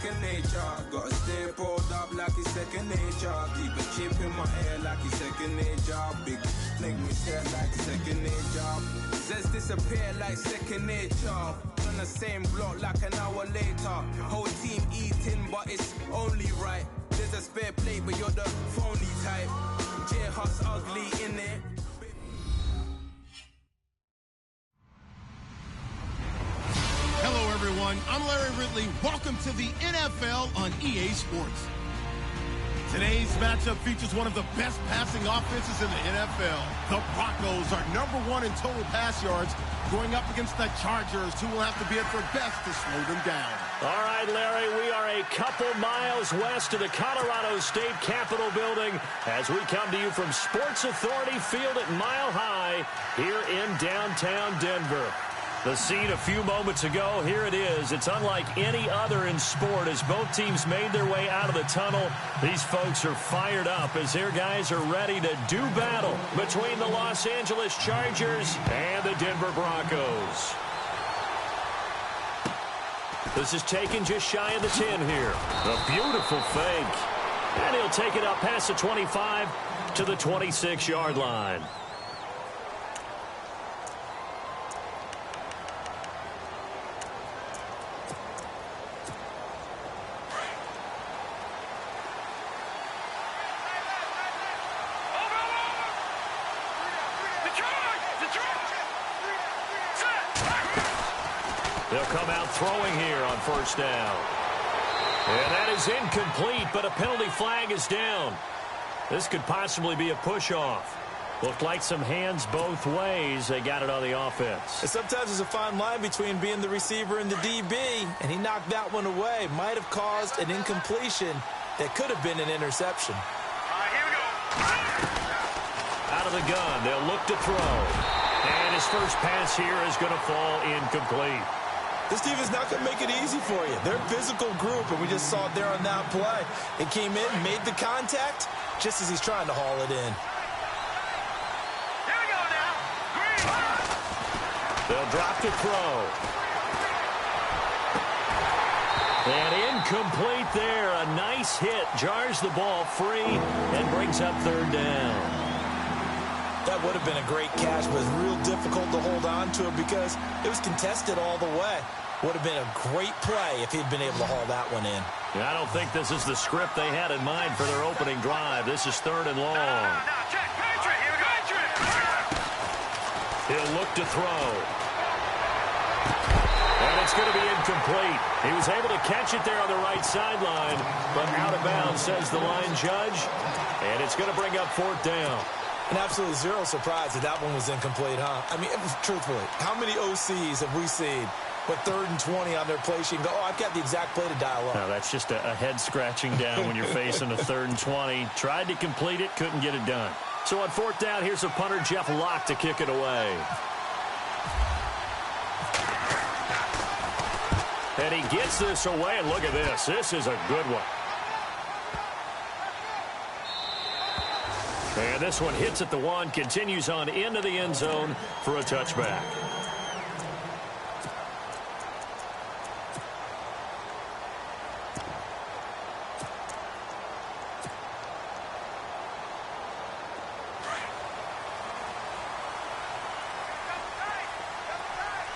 second nature. Gotta stay pulled up like it's second nature. Keep a chip in my hair like it's second nature. Big make me stare like second nature. Says disappear like second nature. On the same block like an hour later. Whole team eating, but it's only right. There's a spare plate, but you're the phony type. J-Hut's ugly in it. Hello, everyone. I'm Larry Ridley. Welcome to the NFL on EA Sports. Today's matchup features one of the best passing offenses in the NFL. The Broncos are #1 in total pass yards, going up against the Chargers, who will have to be at their best to slow them down. All right, Larry, we are a couple miles west of the Colorado State Capitol building as we come to you from Sports Authority Field at Mile High here in downtown Denver. The scene a few moments ago, here it is. It's unlike any other in sport as both teams made their way out of the tunnel. These folks are fired up as their guys are ready to do battle between the Los Angeles Chargers and the Denver Broncos. This is taken just shy of the 10 here. A beautiful fake. And he'll take it up past the 25 to the 26-yard line. They'll come out throwing here on first down. And that is incomplete, but a penalty flag is down. This could possibly be a push-off. Looked like some hands both ways. They got it on the offense. And sometimes there's a fine line between being the receiver and the DB, and he knocked that one away. Might have caused an incompletion that could have been an interception. All right, here we go. Out of the gun, they'll look to throw. And his first pass here is going to fall incomplete. This defense not going to make it easy for you. They're a physical group, and we just saw it there on that play. It came in, made the contact, just as he's trying to haul it in. Here we go now. Green. They'll drop to throw. And incomplete there. A nice hit. Jars the ball free and brings up third down. That would have been a great catch, but it's real difficult to hold on to it because it was contested all the way. Would have been a great play if he'd been able to haul that one in. Yeah, I don't think this is the script they had in mind for their opening drive. This is third and long. No, check. Patriot, here we go. Patriot. He'll look to throw. And it's going to be incomplete. He was able to catch it there on the right sideline, but out of bounds, says the line judge. And it's going to bring up fourth down. And absolutely zero surprise that that one was incomplete, huh? I mean, truthfully, how many OCs have we seen with 3rd and 20 on their play sheet and go, oh, I've got the exact play to dial up? No, that's just a head scratching down when you're facing a 3rd and 20. Tried to complete it, couldn't get it done. So on fourth down, here's a punter, Jeff Locke, to kick it away. And he gets this away, and look at this. This is a good one. And this one hits at the 1, continues on into the end zone for a touchback.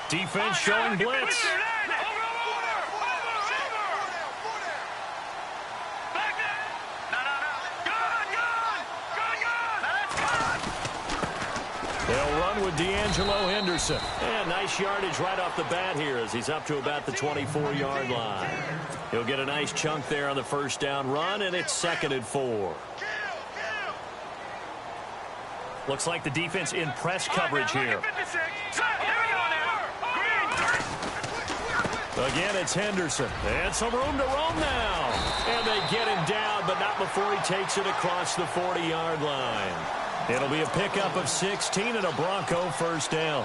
Defense showing blitz. They'll run with D'Angelo Henderson. And nice yardage right off the bat here as he's up to about the 24-yard line. He'll get a nice chunk there on the first down run, and it's 2nd and 4. Looks like the defense in press coverage here. Again, it's Henderson. And some room to roam now. And they get him down, but not before he takes it across the 40-yard line. It'll be a pickup of 16 and a Bronco first down.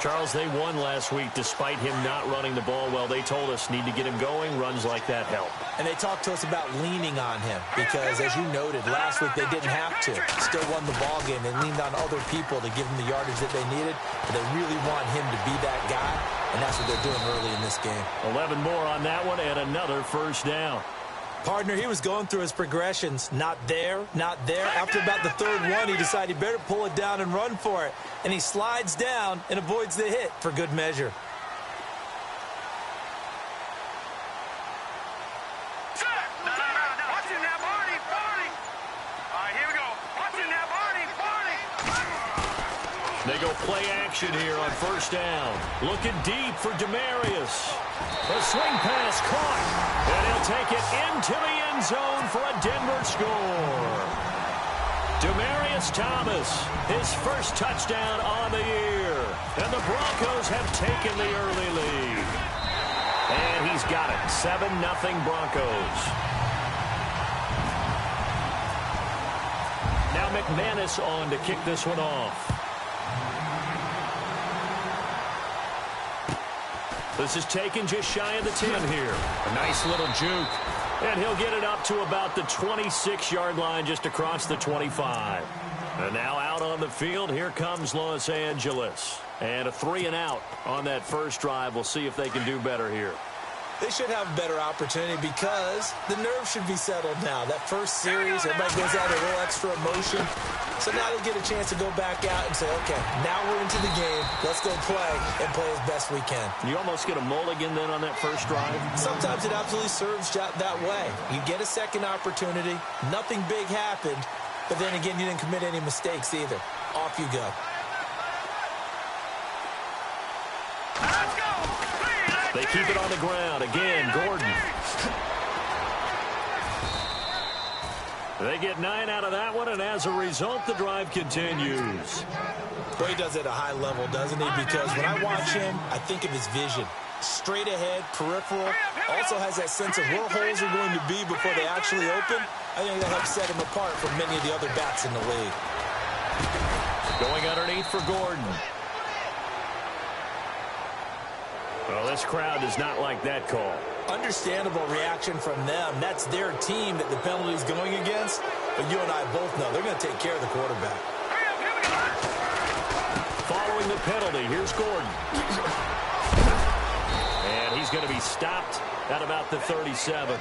Charles, they won last week despite him not running the ball well. They told us need to get him going. Runs like that help. And they talked to us about leaning on him because, as you noted, last week they didn't have to. Still won the ball game. They leaned on other people to give them the yardage that they needed. But they really want him to be that guy. and that's what they're doing early in this game. 11 more on that one, and another first down. Partner, he was going through his progressions. Not there, not there. After about the third one, he decided he better pull it down and run for it. And he slides down and avoids the hit for good measure. They go play action here on first down. Looking deep for Demarius. A swing pass caught. And he'll take it into the end zone for a Denver score. Demarius Thomas, his first touchdown on the year. And the Broncos have taken the early lead. And he's got it. 7-0 Broncos. Now McManus on to kick this one off. This is taken just shy of the 10 here. A nice little juke. And he'll get it up to about the 26-yard line just across the 25. And now out on the field, here comes Los Angeles. And a 3-and-out on that first drive. We'll see if they can do better here. They should have a better opportunity because the nerves should be settled now. That first series, everybody goes out with a little extra emotion. So now they get a chance to go back out and say, okay, now we're into the game. Let's go play and play as best we can. You almost get a mulligan then on that first drive? Sometimes it absolutely serves that way. You get a second opportunity. Nothing big happened. But then again, you didn't commit any mistakes either. Off you go. They keep it on the ground. Again, Gordon. They get 9 out of that one, and as a result, the drive continues. Well, he does it at a high level, doesn't he? Because when I watch him, I think of his vision. Straight ahead, peripheral. Also has that sense of where holes are going to be before they actually open. I think that helps set him apart from many of the other backs in the league. Going underneath for Gordon. Well, this crowd does not like that call. Understandable reaction from them. That's their team that the penalty is going against. But you and I both know they're going to take care of the quarterback. Following the penalty, here's Gordon. And he's going to be stopped at about the 37.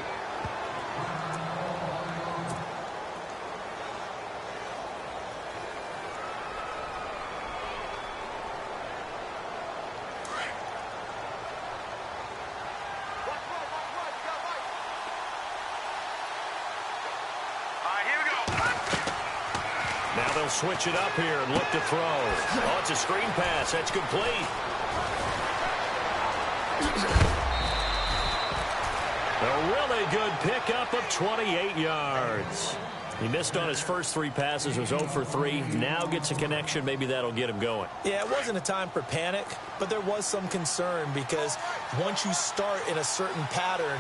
Now they'll switch it up here and look to throw. Oh, it's a screen pass. That's complete. A really good pickup of 28 yards. He missed on his first 3 passes, was 0 for 3. Now gets a connection. Maybe that'll get him going. Yeah, it wasn't a time for panic, but there was some concern because once you start in a certain pattern,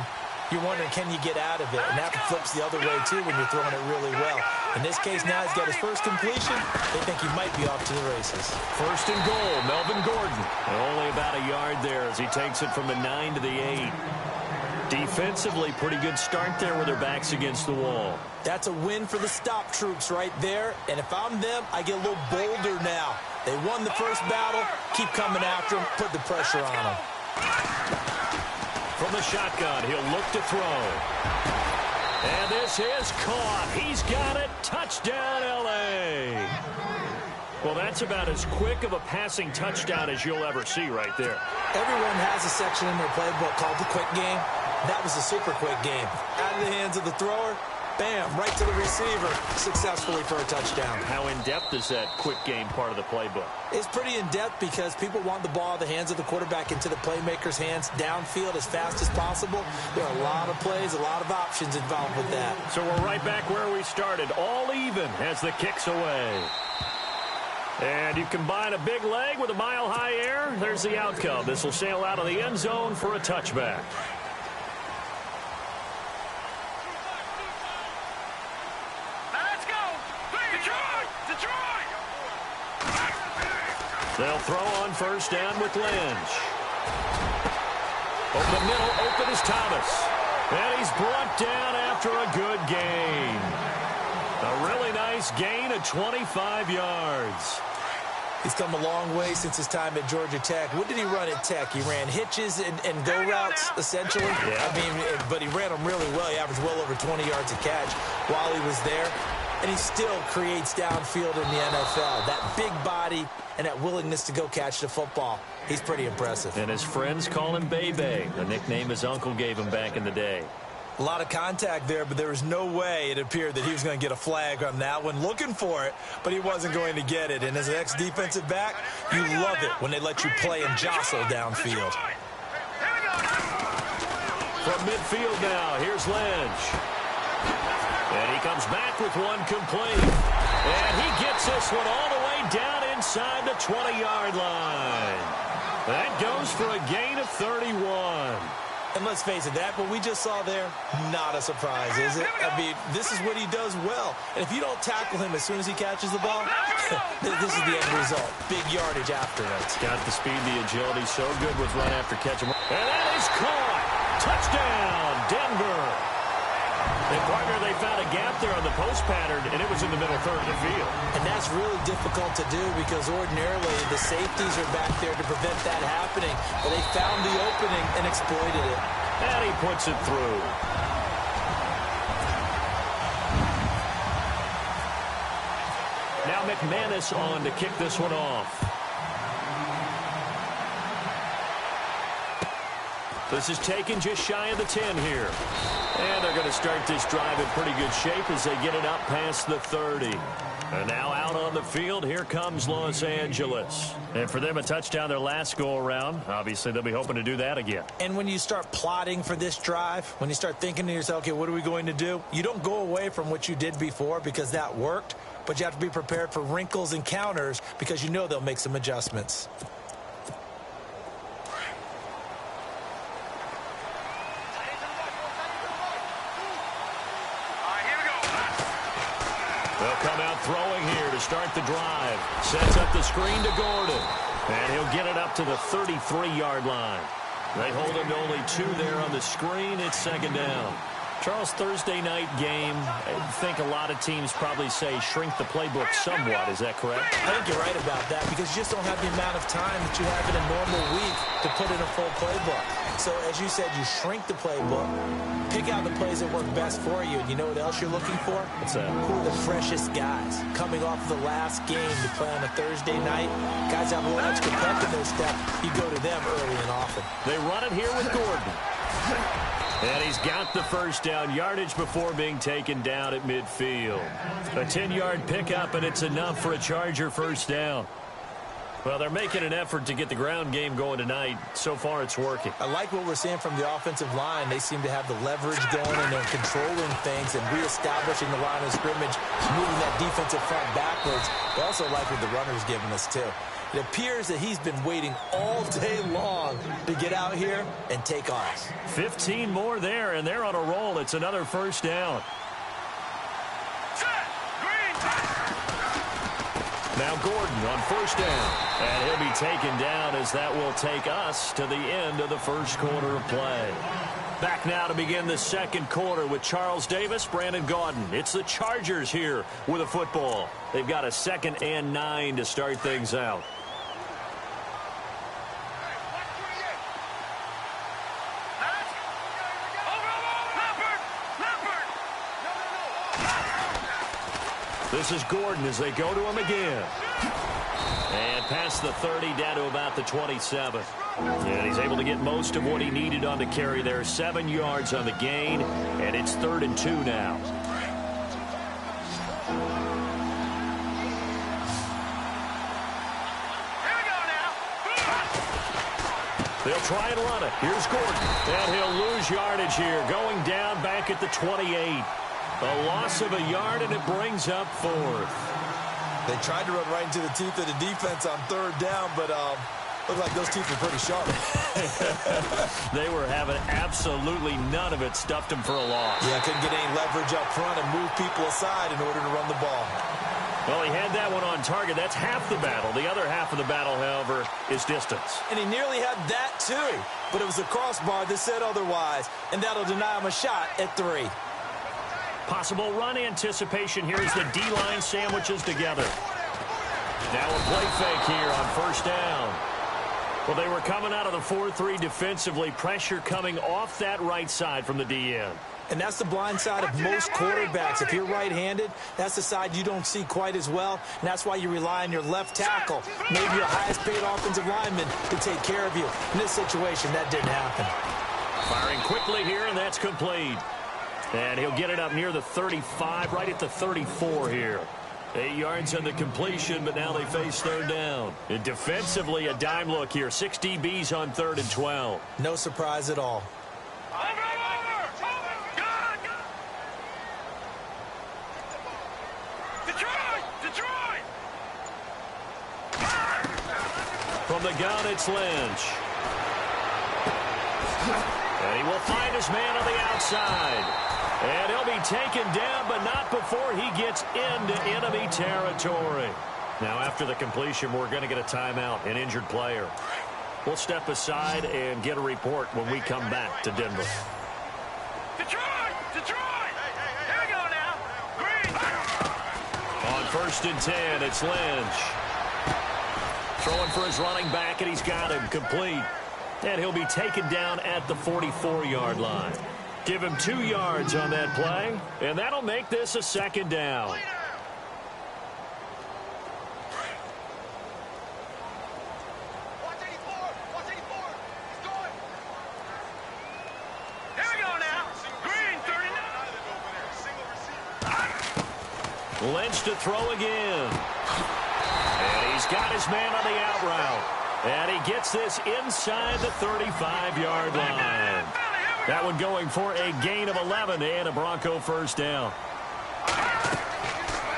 you're wondering, can you get out of it? And that flips the other way, too, when you're throwing it really well. In this case, now he's got his first completion. They think he might be off to the races. First and goal, Melvin Gordon. And only about a yard there as he takes it from the 9 to the 8. Defensively, pretty good start there with their backs against the wall. That's a win for the stop troops right there. And if I'm them, I get a little bolder now. They won the first battle. Keep coming after them. Put the pressure on them. From the shotgun, he'll look to throw. And this is caught. He's got it. Touchdown, L.A. Well, that's about as quick of a passing touchdown as you'll ever see right there. Everyone has a section in their playbook called the quick game. That was a super quick game. Out of the hands of the thrower, bam, right to the receiver, successfully for a touchdown. How in-depth is that quick game part of the playbook? It's pretty in-depth because people want the ball out of the hands of the quarterback into the playmaker's hands downfield as fast as possible. There are a lot of plays, a lot of options involved with that. So we're right back where we started, all even as the kick's away. And you combine a big leg with a mile-high air, there's the outcome. This will sail out of the end zone for a touchback. They'll throw on first down with Lynch. Over the middle, open is Thomas. And he's brought down after a good gain. A really nice gain of 25 yards. He's come a long way since his time at Georgia Tech. What did he run at Tech? He ran hitches and go routes, essentially. Yeah. I mean, but he ran them really well. He averaged well over 20 yards a catch while he was there. And he still creates downfield in the NFL. That big body and that willingness to go catch the football. He's pretty impressive. And his friends call him Bebe, the nickname his uncle gave him back in the day. A lot of contact there, but there was no way it appeared that he was going to get a flag on that one. Looking for it, but he wasn't going to get it. And as an ex-defensive back, you love it when they let you play and jostle downfield. From midfield now, here's Lynch. And he comes back with one complete. And he gets this one all the way down inside the 20-yard line. That goes for a gain of 31. And let's face it, that what we just saw there, not a surprise, is it? I mean, this is what he does well. And if you don't tackle him as soon as he catches the ball, this is the end result. Big yardage after it. Got the speed, the agility, so good with run after catch. And that is caught. Touchdown, Denver. And partner, they found a gap there on the post pattern, and it was in the middle third of the field. And that's really difficult to do because ordinarily the safeties are back there to prevent that happening. But they found the opening and exploited it. And he puts it through. Now McManus on to kick this one off. This is taken just shy of the 10 here. And they're going to start this drive in pretty good shape as they get it up past the 30. And now out on the field, here comes Los Angeles. And for them, a touchdown their last go-around. Obviously, they'll be hoping to do that again. And when you start plotting for this drive, when you start thinking to yourself, okay, what are we going to do? You don't go away from what you did before because that worked. But you have to be prepared for wrinkles and counters because you know they'll make some adjustments. They'll come out throwing here to start the drive. Sets up the screen to Gordon. And he'll get it up to the 33-yard line. They hold him to only 2 there on the screen. It's second down. Charles, Thursday night game, I think a lot of teams probably say shrink the playbook somewhat. Is that correct? I think you're right about that because you just don't have the amount of time that you have in a normal week to put in a full playbook. So, as you said, you shrink the playbook, pick out the plays that work best for you, and you know what else you're looking for? What's that? Who are the freshest guys coming off the last game to play on a Thursday night? Guys have a little extra pep in their step. You go to them early and often. They run it here with Gordon. And he's got the first down, yardage before being taken down at midfield. A 10-yard pickup, and it's enough for a Charger first down. Well, they're making an effort to get the ground game going tonight. So far, it's working. I like what we're seeing from the offensive line. They seem to have the leverage going, and they're controlling things and reestablishing the line of scrimmage, moving that defensive front backwards. I also like what the runner's giving us, too. It appears that he's been waiting all day long to get out here and take off. 15 more there, and they're on a roll. It's another first down. Now Gordon on first down. And he'll be taken down as that will take us to the end of the first quarter of play. Back now to begin the second quarter with Charles Davis, Brandon Gaudin. It's the Chargers here with a football. They've got a 2nd and 9 to start things out. This is Gordon as they go to him again. And past the 30 down to about the 27. And he's able to get most of what he needed on the carry there. 7 yards on the gain, and it's 3rd and 2 now. Here we go now. They'll try and run it. Here's Gordon. And he'll lose yardage here, going down back at the 28. A loss of a yard, and it brings up 4th. They tried to run right into the teeth of the defense on 3rd down, but looked like those teeth were pretty sharp. They were having absolutely none of it. Stuffed him for a loss. Yeah, couldn't get any leverage up front and move people aside in order to run the ball. Well, he had that one on target. That's half the battle. The other half of the battle, however, is distance. And he nearly had that, too. But it was the crossbar that said otherwise, and that'll deny him a shot at 3. Possible run anticipation here as the D-line sandwiches together. Now a play fake here on first down. Well, they were coming out of the 4-3 defensively. Pressure coming off that right side from the DN. And that's the blind side of most quarterbacks. If you're right-handed, that's the side you don't see quite as well, and that's why you rely on your left tackle, maybe your highest-paid offensive lineman, to take care of you. In this situation, that didn't happen. Firing quickly here, and that's complete. And he'll get it up near the 35, right at the 34 here. 8 yards on the completion, but now they face third down. And defensively, a dime look here. 6 DBs on 3rd and 12. No surprise at all. Detroit! From the gun, it's Lynch. And he will find his man on the outside. And he'll be taken down, but not before he gets into enemy territory. Now, after the completion, we're going to get a timeout, an injured player. We'll step aside and get a report when we come back to Denver. Detroit! Here we go now. Green! On 1st and 10, it's Lynch. Throwing for his running back, and he's got him complete. And he'll be taken down at the 44-yard line. Give him 2 yards on that play, and that'll make this a 2nd down. Here we go now. Green, 39. Lynch to throw again. And he's got his man on the out route. And he gets this inside the 35-yard line. That one going for a gain of 11 and a Bronco first down.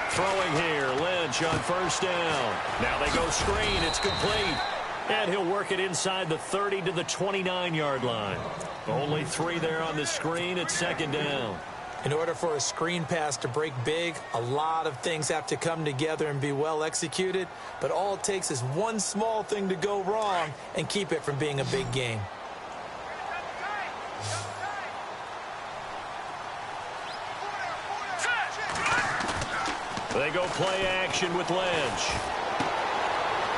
Throwing here, Lynch on 1st down. Now they go screen, it's complete. And he'll work it inside the 30 to the 29-yard line. Only 3 there on the screen, it's 2nd down. In order for a screen pass to break big, a lot of things have to come together and be well executed. But all it takes is one small thing to go wrong and keep it from being a big game. They go play action with Lynch.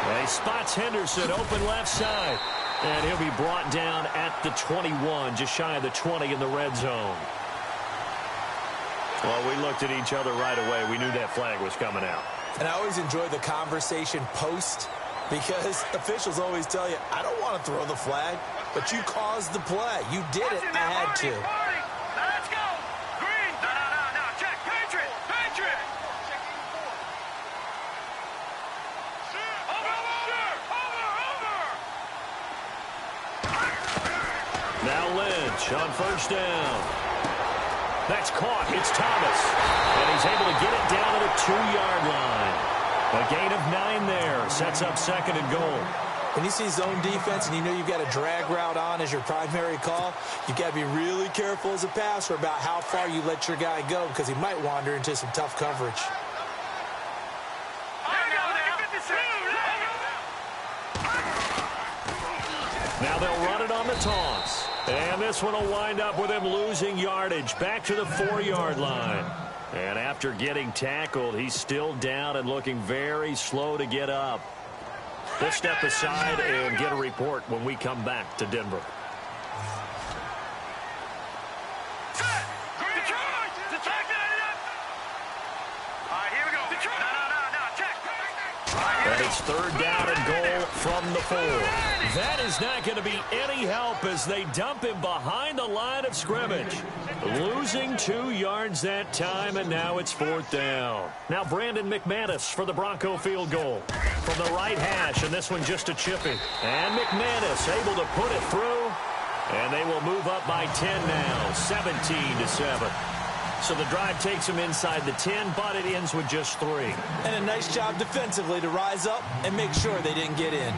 And he spots Henderson open left side. And he'll be brought down at the 21, just shy of the 20 in the red zone. Well, we looked at each other right away. We knew that flag was coming out. And I always enjoy the conversation post, because officials always tell you, I don't want to throw the flag, but you caused the play. You did it. I had to. Now let's go. Green. No. Check. Patriot. Over. Now Lynch on 1st down. That's caught. It's Thomas. And he's able to get it down to the 2-yard line. A gain of 9 there. Sets up 2nd and goal. When you see zone defense and you know you've got a drag route on as your primary call, you've got to be really careful as a passer about how far you let your guy go, because he might wander into some tough coverage. Now they'll run it on the toss. And this one will wind up with him losing yardage back to the 4-yard line. And after getting tackled, he's still down and looking very slow to get up. We'll step aside and get a report when we come back to Denver. And it's 3rd down and goal from the 4. That is not going to be any help as they dump him behind the line of scrimmage. Losing 2 yards that time, and now it's 4th down. Now Brandon McManus for the Bronco field goal. From the right hash, and this one just a chipping. And McManus able to put it through. And they will move up by 10 now, 17-7. So the drive takes them inside the 10, but it ends with just 3. And a nice job defensively to rise up and make sure they didn't get in.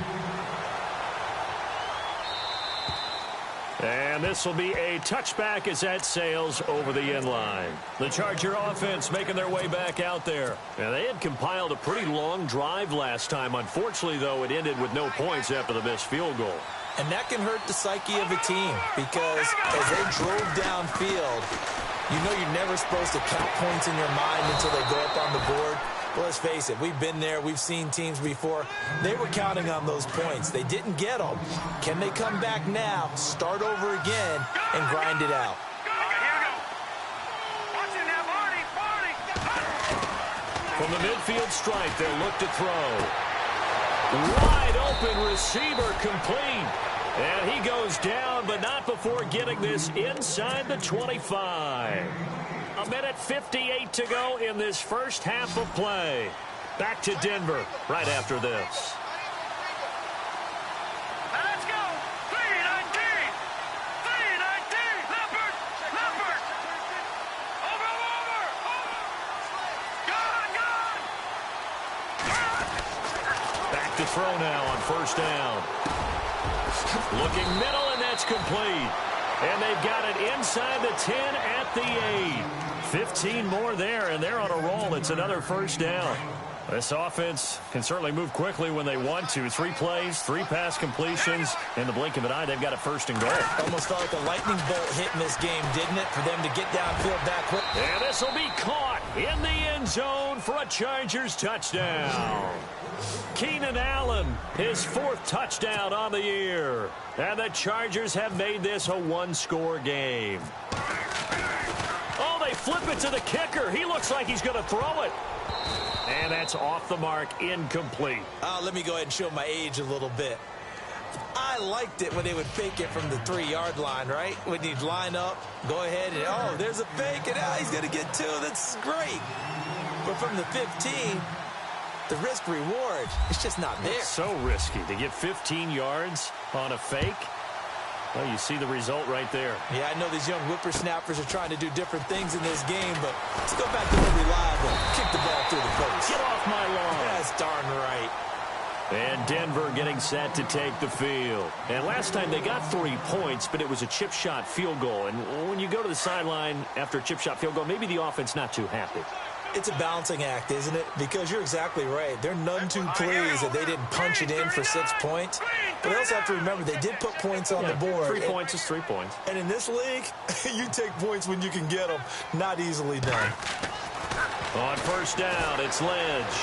And this will be a touchback as that sails over the end line. The Charger offense making their way back out there. And they had compiled a pretty long drive last time. Unfortunately, though, it ended with no points after the missed field goal. And that can hurt the psyche of a team, because as they drove downfield, you know you're never supposed to count points in your mind until they go up on the board. Well, let's face it, we've been there. We've seen teams before. They were counting on those points. They didn't get them. Can they come back now, start over again, and grind it out? From the midfield stripe, they'll look to throw. Wide open receiver complete. And he goes down, but not before getting this inside the 25. A minute 58 to go in this first half of play. Back to Denver right after this. Let's go. 319. 319. Leopard. Leopard. Over. Gone. Back to throw now on first down. Looking middle, and that's complete. And they've got it inside the 10 at the 8. 15 more there, and they're on a roll. It's another first down. This offense can certainly move quickly when they want to. 3 plays, 3 pass completions. In the blink of an eye, they've got a first and goal. Almost felt like a lightning bolt hit in this game, didn't it, for them to get downfield that quick? And this will be caught in the end zone for a Chargers touchdown. Keenan Allen, his 4th touchdown on the year. And the Chargers have made this a 1-score game. Oh, they flip it to the kicker. He looks like he's going to throw it. And that's off the mark, incomplete. Let me go ahead and show my age a little bit. I liked it when they would fake it from the 3-yard line, right? When you'd line up, go ahead, and oh, there's a fake, and he's going to get 2. That's great. But from the 15, the risk-reward, it's just not there. It's so risky to get 15 yards on a fake. Well, you see the result right there. Yeah, I know these young whippersnappers are trying to do different things in this game, but let's go back to the reliable. Kick the ball through the post. Get off my lawn. That's darn right. And Denver getting set to take the field. And last time they got 3 points, but it was a chip shot field goal. And when you go to the sideline after a chip shot field goal, maybe the offense not too happy. It's a balancing act, isn't it? Because you're exactly right. They're none too pleased that they didn't punch it in for 6 points. But they also have to remember they did put points on the board. 3 points is 3 points. And in this league, you take points when you can get them. Not easily done. On first down, it's Lynch.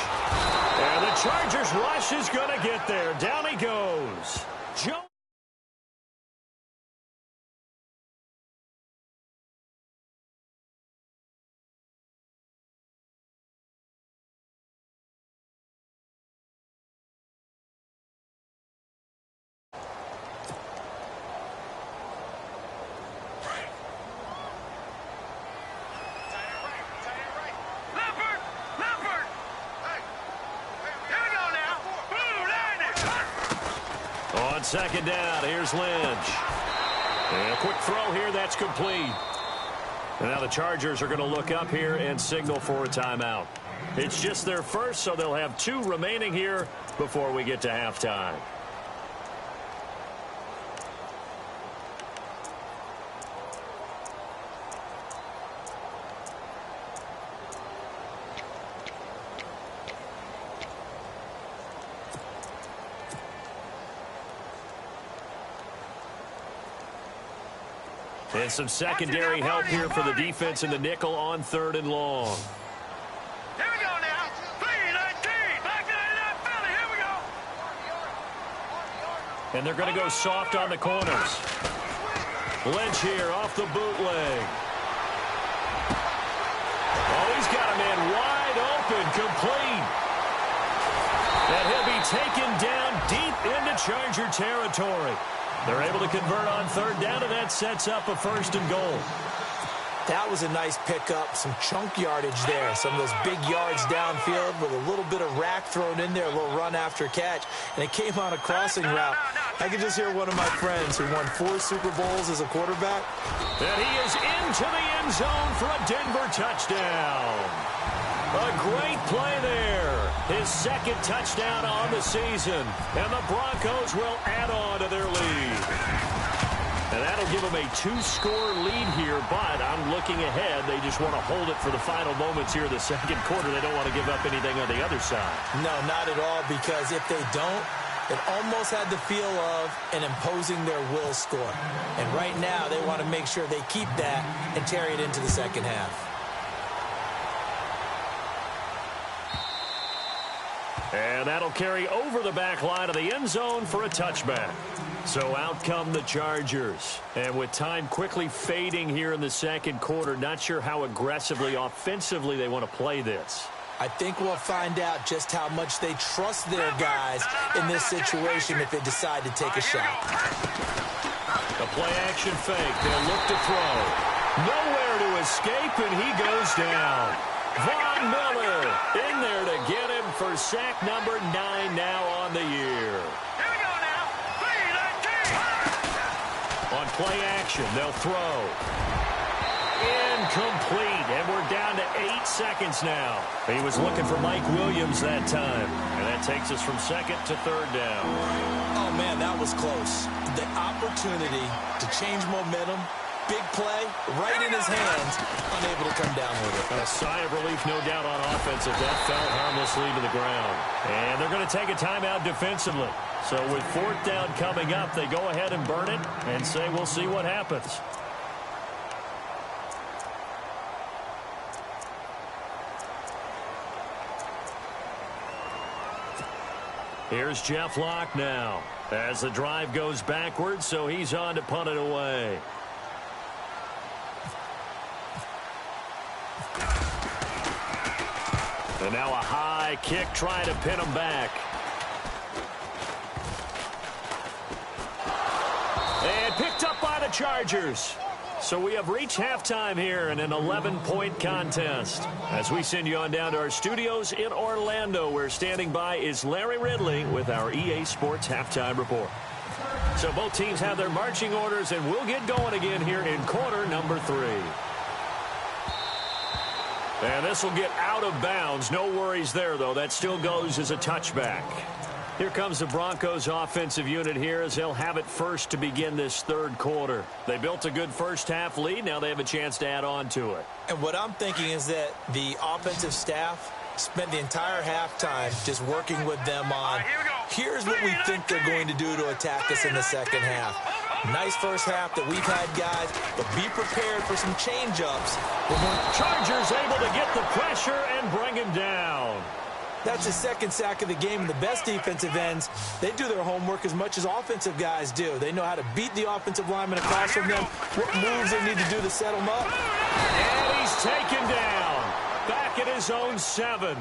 And the Chargers rush is going to get there. Down he goes. Joe. Second down, here's Lynch. And a quick throw here, that's complete. And now the Chargers are going to look up here and signal for a timeout. It's just their first, so they'll have 2 remaining here before we get to halftime. And some secondary help here for the defense in the nickel on 3rd and long. Here we go now. 319. Back to that belly. Here we go. And they're going to go soft on the corners. Lynch here off the bootleg. Oh, he's got a man wide open, complete. And he'll be taken down deep into Charger territory. They're able to convert on 3rd down, and that sets up a 1st and goal. That was a nice pickup, some chunk yardage there. Some of those big yards downfield with a little bit of rack thrown in there, a little run after catch. And it came on a crossing route. I can just hear one of my friends who won 4 Super Bowls as a quarterback. And he is into the end zone for a Denver touchdown. A great play there. His 2nd touchdown on the season. And the Broncos will add on to their lead. And that'll give them a 2-score lead here, but I'm looking ahead. They just want to hold it for the final moments here in the 2nd quarter. They don't want to give up anything on the other side. No, not at all, because if they don't, it almost had the feel of an imposing their will score. And right now, they want to make sure they keep that and carry it into the 2nd half. And that'll carry over the back line of the end zone for a touchback. So out come the Chargers. And with time quickly fading here in the second quarter, not sure how aggressively, offensively they want to play this. I think we'll find out just how much they trust their guys in this situation if they decide to take a shot. A play-action fake. They'll look to throw. Nowhere to escape, and he goes down. Von Miller in there to get him for sack number 9 now on the year. Here we go now. 3-19. On play action, they'll throw. Incomplete, and we're down to 8 seconds now. He was looking for Mike Williams that time, and that takes us from second to third down. Oh, man, that was close. The opportunity to change momentum, big play, right in his hands, unable to come down with it. A sigh of relief, no doubt, on offense if that fell harmlessly to the ground. And they're going to take a timeout defensively. So with fourth down coming up, they go ahead and burn it and say we'll see what happens. Here's Jeff Locke now as the drive goes backwards, so he's on to punt it away. And now a high kick trying to pin him back. And picked up by the Chargers. So we have reached halftime here in an 11-point contest. As we send you on down to our studios in Orlando, where standing by is Larry Ridley with our EA Sports Halftime Report. So both teams have their marching orders, and we'll get going again here in quarter number 3. And this will get out of bounds. No worries there, though. That still goes as a touchback. Here comes the Broncos offensive unit here as they'll have it first to begin this third quarter. They built a good first half lead. Now they have a chance to add on to it. And what I'm thinking is that the offensive staff spent the entire halftime just working with them on, here's what we think they're going to do to attack us in the second half. Nice first half that we've had, guys, but be prepared for some change-ups. Chargers able to get the pressure and bring him down. That's the second sack of the game, and the best defensive ends, they do their homework as much as offensive guys do. They know how to beat the offensive lineman across from them, what moves they need to do to set them up. And he's taken down, back at his own 7.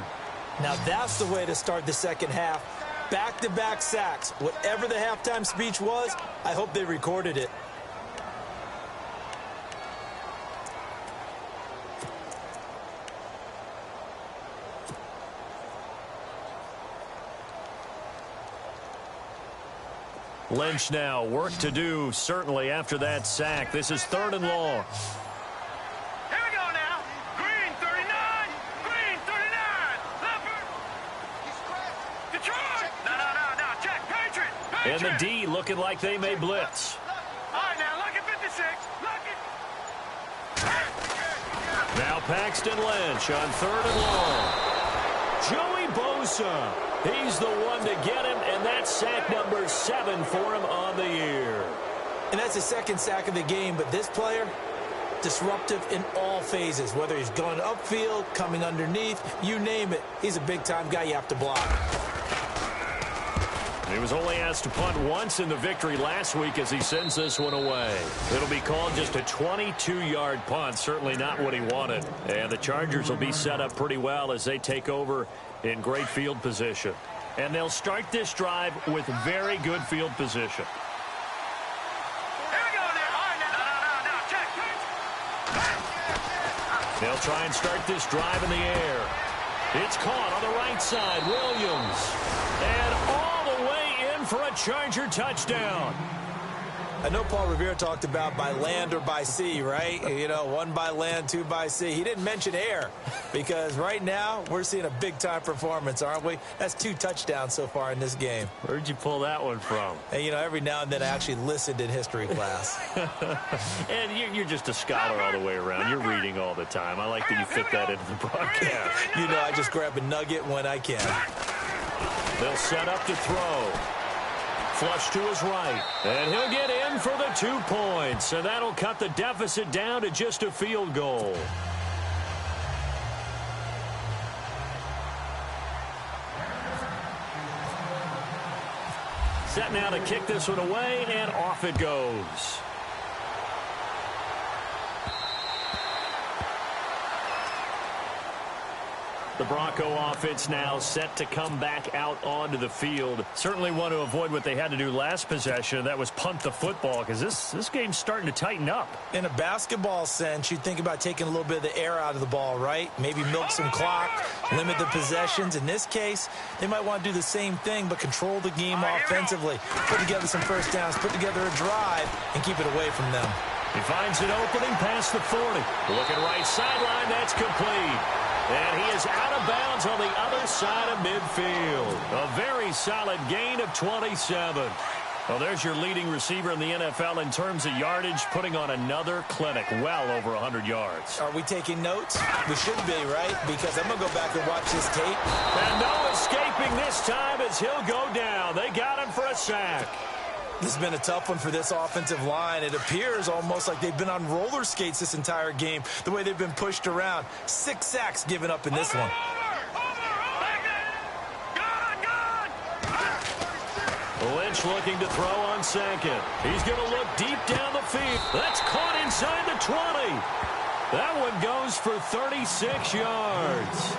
Now that's the way to start the second half. Back-to-back sacks. Whatever the halftime speech was, I hope they recorded it. Lynch now, work to do, certainly, after that sack. This is 3rd and long. Here we go now. Green 39. Green 39. Leopard. Detroit. No. Check. Patriot. And the D looking like they may blitz. All right, now, look at 56. Look at. Now Paxton Lynch on 3rd and long. Joey Bosa. He's the one to get him, and that's sack number 7 for him on the year. And that's the second sack of the game, but this player, disruptive in all phases, whether he's going upfield, coming underneath, you name it. He's a big-time guy you have to block. He was only asked to punt once in the victory last week as he sends this one away. It'll be called just a 22-yard punt, certainly not what he wanted. And the Chargers will be set up pretty well as they take over in great field position. And they'll start this drive with very good field position. Here we go now. All right, now. Check. They'll try and start this drive in the air. It's caught on the right side. Williams. And all the way in for a Charger touchdown. I know Paul Revere talked about by land or by sea, right? You know, 1 by land, 2 by sea. He didn't mention air because right now we're seeing a big-time performance, aren't we? That's 2 touchdowns so far in this game. Where'd you pull that one from? And, you know, every now and then I actually listened in history class. And you're just a scholar all the way around. You're reading all the time. I like that you fit that into the broadcast. You know, I just grab a nugget when I can. They'll set up to throw. Flush to his right. And he'll get in for the 2 points. And that'll cut the deficit down to just a field goal. Set now to kick this one away, and off it goes. The Bronco offense now set to come back out onto the field. Certainly want to avoid what they had to do last possession. That was punt the football, because this game's starting to tighten up. In a basketball sense, you'd think about taking a little bit of the air out of the ball, right? Maybe milk some clock, limit the possessions. In this case, they might want to do the same thing, but control the game offensively. Put together some first downs, put together a drive, and keep it away from them. He finds an opening past the 40. Looking right sideline, that's complete. And he is out of bounds on the other side of midfield. A very solid gain of 27. Well, there's your leading receiver in the NFL in terms of yardage, putting on another clinic, well over 100 yards. Are we taking notes? We should be, right? Because I'm going to go back and watch this tape. And no escaping this time as he'll go down. They got him for a sack. This has been a tough one for this offensive line. It appears almost like they've been on roller skates this entire game, the way they've been pushed around. 6 sacks given up in this one. Lynch looking to throw on second. He's going to look deep down the field. That's caught inside the 20. That one goes for 36 yards.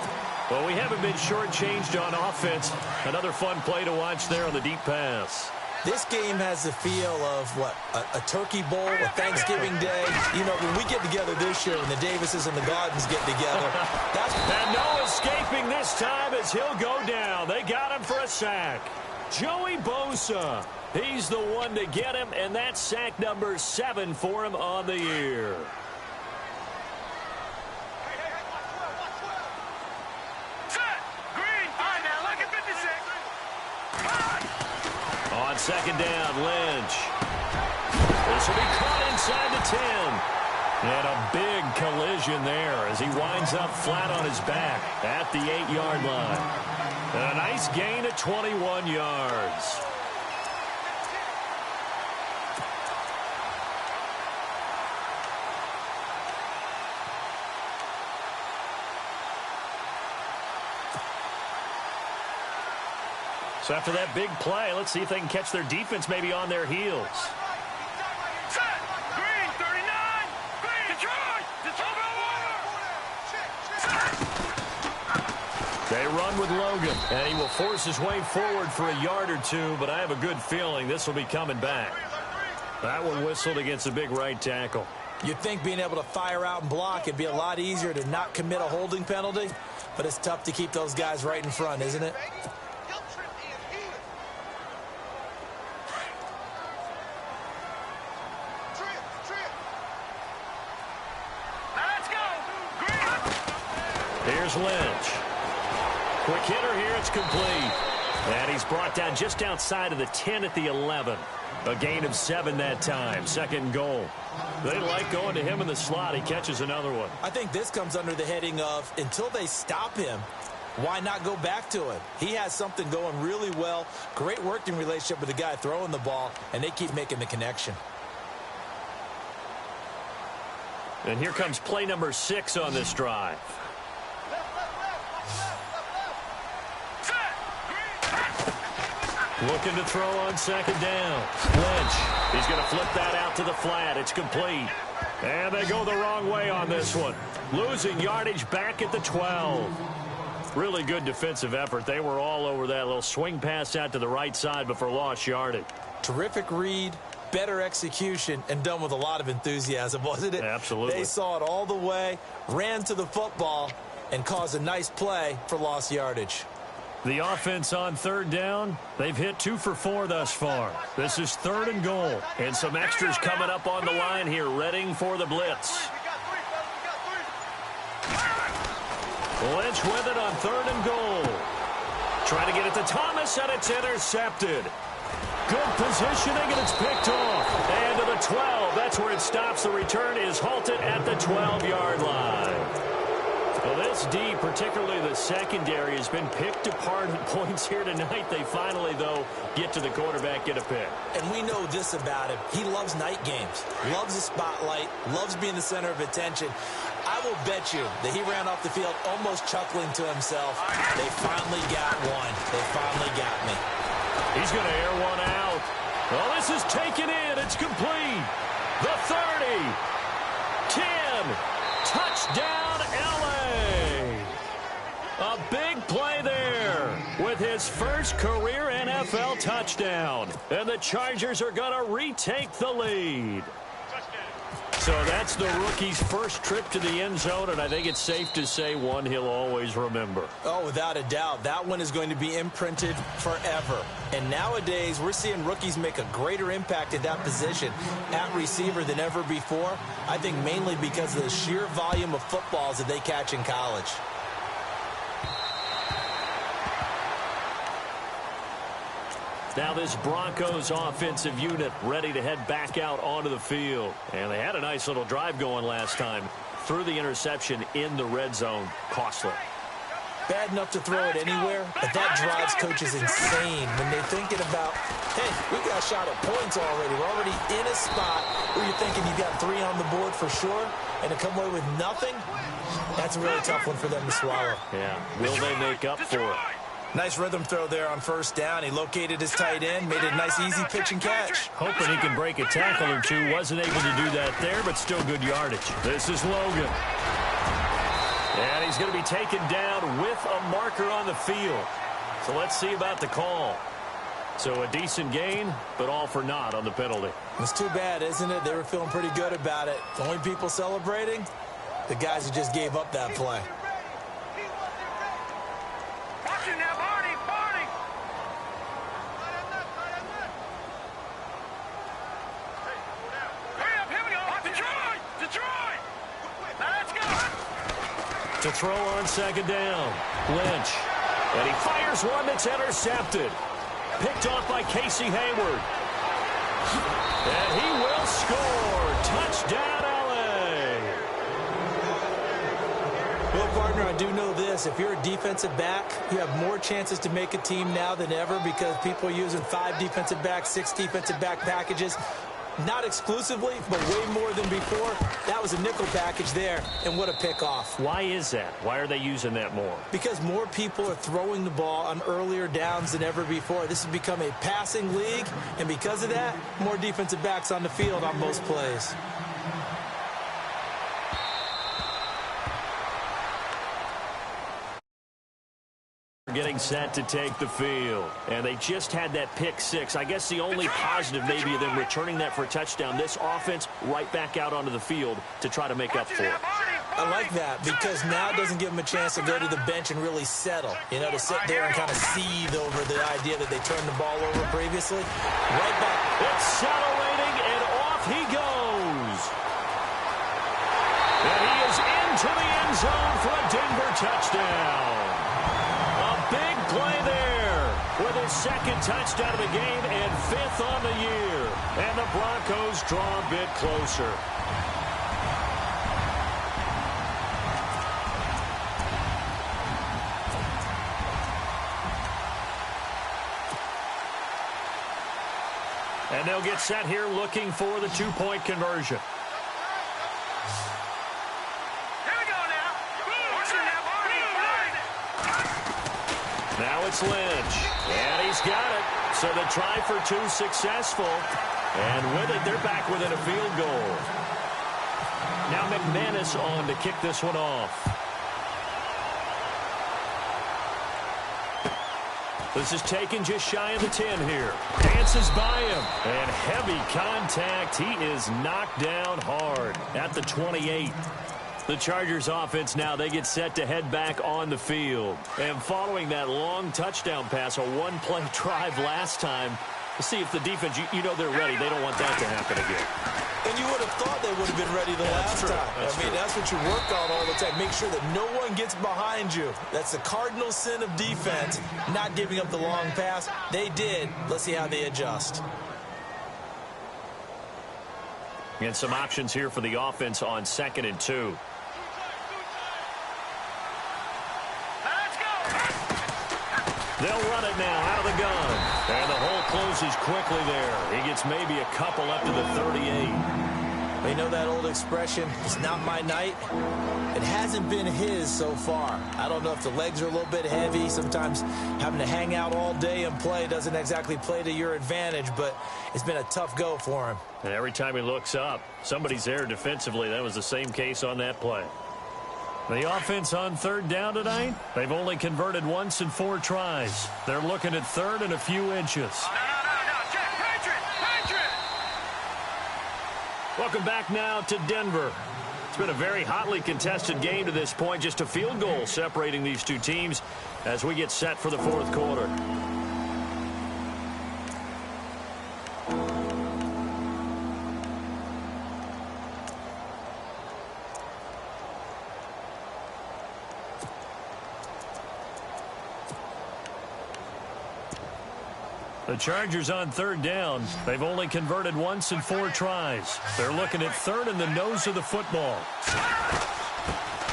Well, we haven't been shortchanged on offense. Another fun play to watch there on the deep pass. This game has the feel of, what, a turkey bowl, a Thanksgiving day. You know, when we get together this year, when the Davises and the Gardens get together. And no escaping this time as he'll go down. They got him for a sack. Joey Bosa, he's the one to get him, and that's sack number 7 for him on the year. On second down, Lynch. This will be caught inside the 10. And a big collision there as he winds up flat on his back at the 8-yard line. And a nice gain of 21 yards. So after that big play, let's see if they can catch their defense maybe on their heels. Set. Green, 39. Green, Detroit. They run with Logan, and he will force his way forward for a yard or two, but I have a good feeling this will be coming back. That one whistled against a big right tackle. You'd think being able to fire out and block it'd be a lot easier to not commit a holding penalty, but it's tough to keep those guys right in front, isn't it? Here's Lynch. Quick hitter here, it's complete. And he's brought down just outside of the 10 at the 11. A gain of 7 that time, second and goal. They like going to him in the slot. He catches another one. I think this comes under the heading of, until they stop him, why not go back to him? He has something going really well. Great working relationship with the guy throwing the ball, and they keep making the connection. And here comes play number 6 on this drive. Looking to throw on second down. Lynch, he's going to flip that out to the flat. It's complete. And they go the wrong way on this one. Losing yardage back at the 12. Really good defensive effort. They were all over that little swing pass out to the right side before lost yardage. Terrific read, better execution, and done with a lot of enthusiasm, wasn't it? Absolutely. They saw it all the way, ran to the football, and caused a nice play for lost yardage. The offense on third down, they've hit 2 for 4 thus far. This is third and goal. And some extras coming up on the line here, readying for the blitz. Lynch with it on third and goal. Trying to get it to Thomas, and it's intercepted. Good positioning, and it's picked off. And to the 12, that's where it stops. The return is halted at the 12-yard line. Well, this D, particularly the secondary, has been picked apart at points here tonight. They finally, though, get to the quarterback, get a pick. And we know this about him. He loves night games, loves the spotlight, loves being the center of attention. I will bet you that he ran off the field almost chuckling to himself. They finally got one. They finally got me. He's going to air one out. Well, this is taken in. It's complete. The 30. 10. Touchdown, L.A. A big play there with his first career NFL touchdown. And the Chargers are going to retake the lead. So that's the rookie's first trip to the end zone, and I think it's safe to say one he'll always remember. Oh, without a doubt. That one is going to be imprinted forever. And nowadays, we're seeing rookies make a greater impact at that position at receiver than ever before. I think mainly because of the sheer volume of footballs that they catch in college. Now this Broncos offensive unit ready to head back out onto the field. And they had a nice little drive going last time. Threw the interception in the red zone. Costly. Bad enough to throw it anywhere, but that drives coaches insane when they're thinking about, hey, we got a shot at points already. We're already in a spot where you're thinking you got 3 on the board for sure, and to come away with nothing, that's a really tough one for them to swallow. Yeah. Will they make up for it? Nice rhythm throw there on first down. He located his tight end, made a nice easy pitch and catch. Hoping he can break a tackle or two. Wasn't able to do that there, but still good yardage. This is Logan. And he's going to be taken down with a marker on the field. So let's see about the call. So a decent gain, but all for naught on the penalty. It's too bad, isn't it? They were feeling pretty good about it. The only people celebrating, the guys who just gave up that play. To throw on second down, Lynch. And he fires one that's intercepted. Picked off by Casey Hayward. And he will score. Touchdown, L.A. Well, partner, I do know this. If you're a defensive back, you have more chances to make a team now than ever because people are using 5 defensive backs, 6 defensive back packages. Not exclusively, but way more than before. That was a nickel package there, and what a pickoff. Why is that? Why are they using that more? Because more people are throwing the ball on earlier downs than ever before. This has become a passing league, and because of that, more defensive backs on the field on most plays. Getting set to take the field. And they just had that pick 6. I guess the only positive maybe of them returning that for a touchdown. This offense right back out onto the field to try to make up for it. I like that because now it doesn't give them a chance to go to the bench and really settle. You know, to sit there and kind of seethe over the idea that they turned the ball over previously. Right back. Accelerating, and off he goes. And he is into the end zone for a Denver touchdown. Big play there with his second touchdown of the game and 5th on the year. And the Broncos draw a bit closer. And they'll get set here looking for the 2-point conversion. Now it's Lynch, and he's got it. So the try for 2 successful, and with it, they're back within a field goal. Now McManus on to kick this one off. This is taken just shy of the 10 here. Dances by him, and heavy contact. He is knocked down hard at the 28. The Chargers offense now, they get set to head back on the field. And following that long touchdown pass, a 1-play drive last time, to see if the defense, you know they're ready. They don't want that to happen again. And you would have thought they would have been ready the last time. That's what you work on all the time. Make sure that no one gets behind you. That's the cardinal sin of defense, not giving up the long pass. They did. Let's see how they adjust. And some options here for the offense on 2nd and 2. They'll run it now out of the gun. And the hole closes quickly there. He gets maybe a couple up to the 38. But you know that old expression, it's not my night? It hasn't been his so far. I don't know if the legs are a little bit heavy. Sometimes having to hang out all day and play doesn't exactly play to your advantage, but it's been a tough go for him. And every time he looks up, somebody's there defensively. That was the same case on that play. The offense on third down tonight, they've only converted once in 4 tries. They're looking at third and a few inches. No, check, Patriot! Welcome back now to Denver. It's been a very hotly contested game to this point. Just a field goal separating these two teams as we get set for the fourth quarter. The Chargers on third down. They've only converted once in 4 tries. They're looking at third in the nose of the football.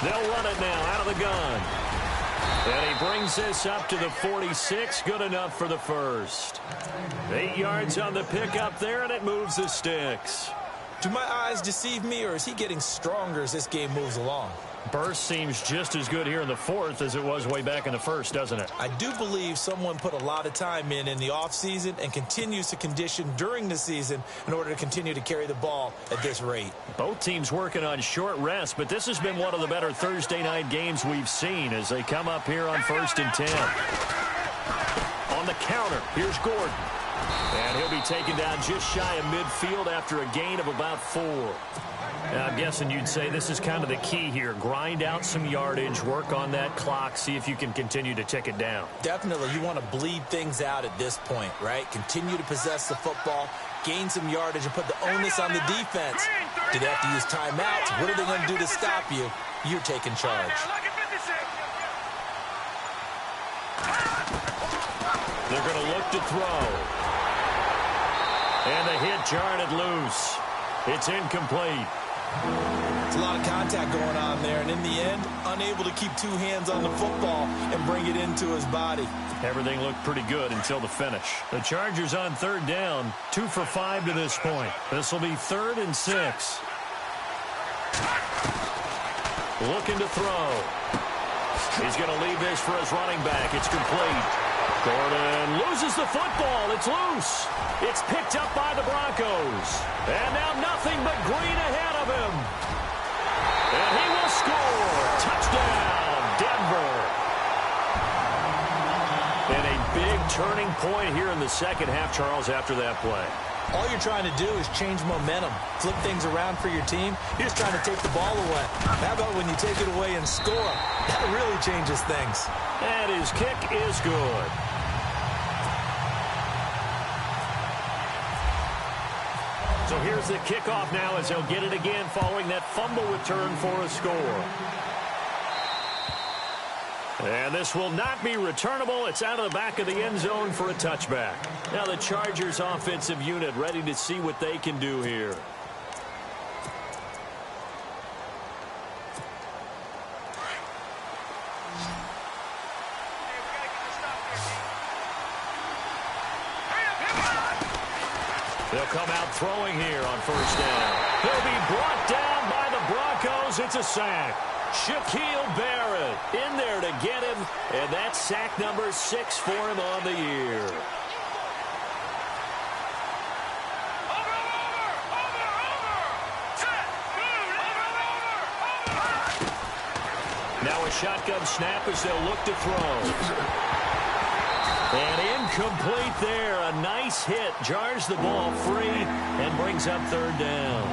They'll run it now out of the gun. And he brings this up to the 46. Good enough for the first. 8 yards on the pickup there, and it moves the sticks. Do my eyes deceive me, or is he getting stronger as this game moves along? Burst seems just as good here in the fourth as it was way back in the first, doesn't it? I do believe someone put a lot of time in the offseason and continues to condition during the season in order to continue to carry the ball at this rate. Both teams working on short rest, but this has been one of the better Thursday night games we've seen as they come up here on 1st and 10. On the counter, here's Gordon. And he'll be taken down just shy of midfield after a gain of about 4. Now, I'm guessing you'd say this is kind of the key here. Grind out some yardage, work on that clock, see if you can continue to tick it down. Definitely. You want to bleed things out at this point, right? Continue to possess the football, gain some yardage, and put the onus on the defense. Do they have to use timeouts? What are they going to do to stop you? You're taking charge. They're going to look to throw. And the hit jarred it loose. It's incomplete. It's a lot of contact going on there, and in the end, unable to keep 2 hands on the football and bring it into his body. Everything looked pretty good until the finish. The Chargers on third down, 2 for 5 to this point. This will be 3rd and 6. Looking to throw. He's going to leave this for his running back. It's complete. Gordon loses the football. It's loose. It's picked up by the Broncos. And now nothing but green ahead of him. And he will score. Touchdown, Denver. And a big turning point here in the second half, Charles, after that play. All you're trying to do is change momentum, flip things around for your team. You're just trying to take the ball away. How about when you take it away and score? That really changes things. And his kick is good. So here's the kickoff now as he'll get it again following that fumble return for a score. And this will not be returnable. It's out of the back of the end zone for a touchback. Now the Chargers offensive unit ready to see what they can do here. They'll come out throwing here on first down. He'll be brought down by the Broncos. It's a sack. Shaquille Barrett in there to get him, and that's sack number 6 for him on the year. Now a shotgun snap as they'll look to throw. And incomplete there. A nice hit. Jars the ball free and brings up third down.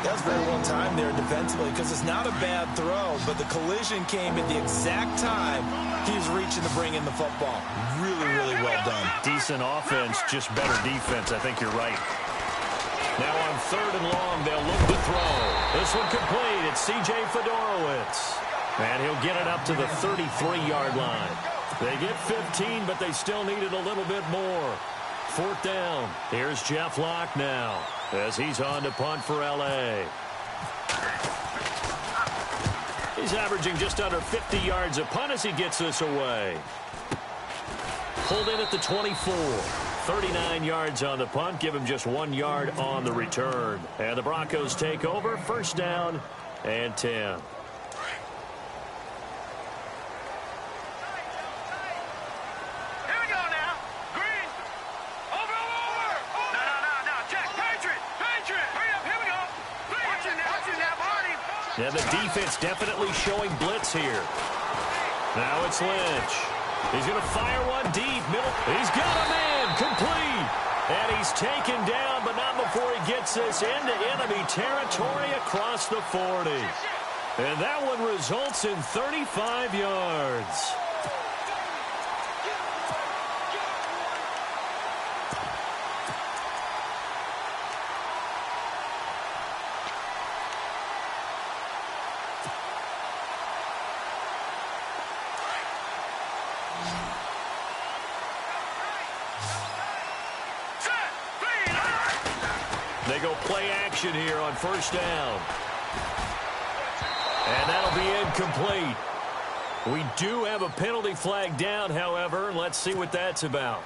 That was very well timed there defensively because it's not a bad throw, but the collision came at the exact time he was reaching to bring in the football. Really, really well done. Decent offense, just better defense. I think you're right. Now on third and long, they'll look to throw. This one complete. It's C.J. Fedorowicz. And he'll get it up to the 33-yard line. They get 15, but they still needed a little bit more. 4th down. Here's Jeff Locke now as he's on to punt for L.A. He's averaging just under 50 yards a punt as he gets this away. Pulled in at the 24. 39 yards on the punt, give him just 1 yard on the return. And the Broncos take over, first down and 10. Yeah, the defense definitely showing blitz here. Now it's Lynch. He's going to fire one deep. Middle. He's got a man. Complete. And he's taken down, but not before he gets this into enemy territory across the 40. And that one results in 35 yards. They go play action here on first down. And that'll be incomplete. We do have a penalty flag down, however. Let's see what that's about.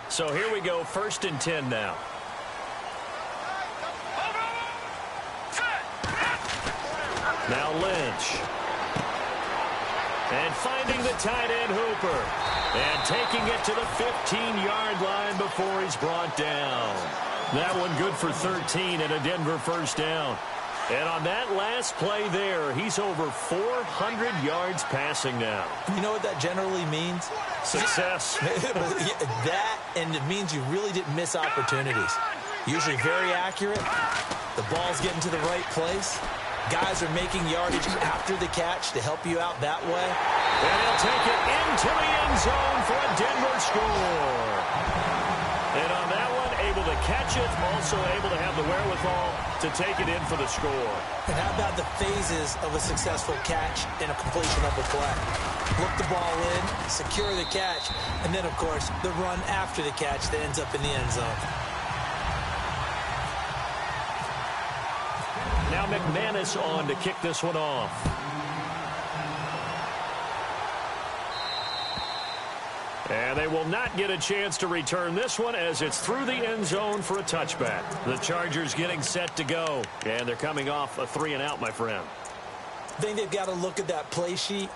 So here we go, first and 10 now. Now Lynch. And finding the tight end Hooper. And taking it to the 15-yard line before he's brought down. That one good for 13 and a Denver first down. And on that last play there, he's over 400 yards passing now. You know what that generally means? Success. That, and it means you really didn't miss opportunities. Usually very accurate. The ball's getting to the right place. Guys are making yardage after the catch to help you out that way. And he'll take it into the end zone for a Denver score. And on that one, able to catch it, also able to have the wherewithal to take it in for the score. And how about the phases of a successful catch and a completion of a play? Look the ball in, secure the catch, and then, of course, the run after the catch that ends up in the end zone. Now McManus on to kick this one off. And they will not get a chance to return this one as it's through the end zone for a touchback. The Chargers getting set to go. And they're coming off a 3-and-out, my friend. I think they've got to look at that play sheet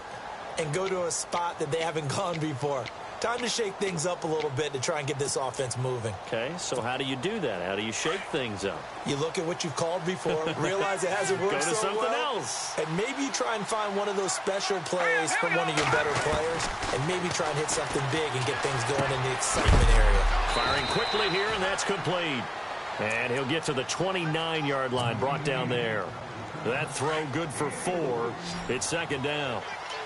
and go to a spot that they haven't gone before. Time to shake things up a little bit to try and get this offense moving. Okay, so how do you do that? How do you shake things up? You look at what you've called before, realize it hasn't worked so so well. Go to something else. And maybe you try and find one of those special plays from one of your better players, and maybe try and hit something big and get things going in the excitement area. Firing quickly here, and that's complete. And he'll get to the 29-yard line, brought down there. That throw good for 4. It's second down.